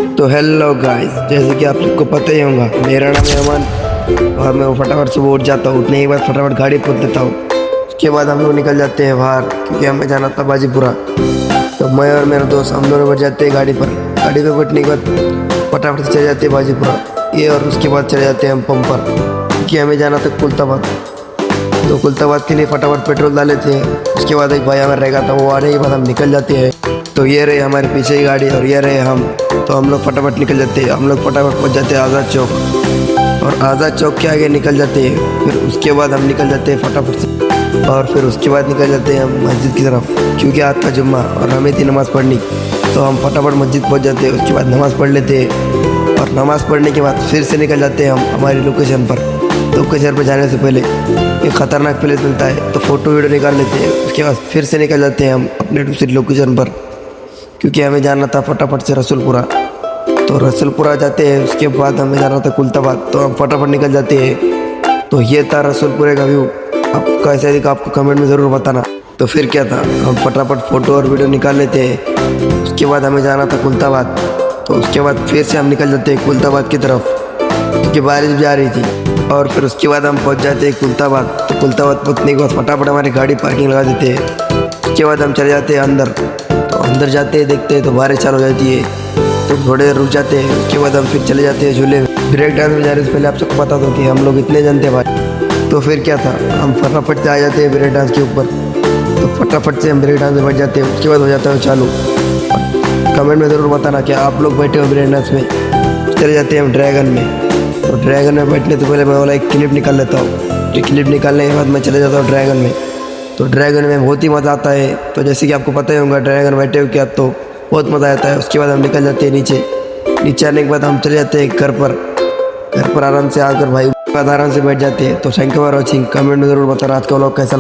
तो hello guys, जैसे कि आप सबको पता ही होगा, मेरा नाम है अमन और मैं वो फटाफट सुबह उठ जाता हूँ। उठने के बाद फटाफट गाड़ी पोत देता हूँ। उसके बाद हम लोग निकल जाते हैं बाहर, क्योंकि हमें जाना था बाजीपुरा। तो मैं और मेरा दोस्त हम दोनों बैठ जाते हैं गाड़ी पर बैठने के बाद फटाफट से चले जाते हैं बाजीपुरा ये, और उसके बाद चले जाते हैं हम पंप पर, क्योंकि हमें जाना था कुल्ताबाद। तो कुल्ताबाद के लिए फटाफट पेट्रोल डाले थे। उसके बाद एक भाई हमारा रहेगा था, वो आने के बाद हम निकल जाते हैं। तो ये रहे हमारे पीछे की गाड़ी और ये रहे हम। तो हम लोग फटाफट निकल जाते हैं। हम लोग फटाफट पहुंच जाते हैं आज़ाद चौक, और आज़ाद चौक के आगे निकल जाते हैं। फिर उसके बाद हम निकल जाते हैं फटाफट से, और फिर उसके बाद निकल जाते हैं हम मस्जिद की तरफ, क्योंकि आज था जुम्मा और हमें थी नमाज़ पढ़नी। तो हम फटाफट मस्जिद पहुँच जाते हैं। उसके बाद नमाज़ पढ़ लेते हैं, और नमाज़ पढ़ने के बाद फिर से निकल जाते हैं हम हमारी लोकेशन पर। लोकेशन पर जाने से पहले एक ख़तरनाक प्लेस मिलता है, तो फ़ोटो वीडियो निकाल लेते हैं। उसके बाद फिर से निकल जाते हैं हम अपने दूसरी लोकेशन पर, क्योंकि हमें जाना था फटाफट से रसूलपुरा। तो रसूलपुरा जाते हैं। उसके बाद हमें जाना था कुल्ताबाद, तो हम फटाफट निकल जाते हैं। तो ये था रसूलपुरे का व्यू। आपको कैसा दिखा आपको कमेंट में ज़रूर बताना। तो फिर क्या था, हम फटाफट फ़ोटो और वीडियो निकाल लेते हैं। उसके बाद हमें जाना था कुल्ताबाद। तो उसके बाद फिर से हम निकल जाते हैं कुल्ताबाद की तरफ, क्योंकि बारिश भी आ रही थी। और फिर उसके बाद हम पहुंच जाते हैं कुल्ताबाद। तो कुल्ताबाद पहुंचने के बाद फटाफट हमारी गाड़ी पार्किंग लगा देते हैं। उसके बाद हम चले जाते हैं अंदर। तो अंदर जाते हैं, देखते हैं तो बारिश चालू हो जाती है। तो थोड़े देर रुक जाते हैं। उसके बाद हम फिर चले जाते हैं झूले में। ब्रेक डांस में जाने से पहले आप सबको बता दो कि हम लोग इतने जानते हैं भाई। तो फिर क्या था, हम फटाफट से आ जाते हैं ब्रेक डांस के ऊपर। तो फटाफट से हम ब्रेक डांस में बैठ जाते हैं। उसके बाद हो जाता है चालू। कमेंट में ज़रूर बताना कि आप लोग बैठे हो ब्रेक डांस में। चले जाते हैं हम ड्रैगन में। तो ड्रैगन में बैठने से पहले मैं वाला एक क्लिप निकाल लेता हूँ। ये क्लिप निकालने के बाद मैं चले जाता हूँ ड्रैगन में। तो ड्रैगन में बहुत ही मज़ा आता है। तो जैसे कि आपको पता ही होगा, ड्रैगन बैठे हो क्या, तो बहुत मज़ा आता है। उसके बाद हम निकल जाते हैं नीचे आने के बाद हम चले जाते हैं घर पर आराम से आकर भाई आराम से बैठ जाते हैं। तो thank you for watching. Comment में ज़रूर बताना आज का व्लॉग कैसा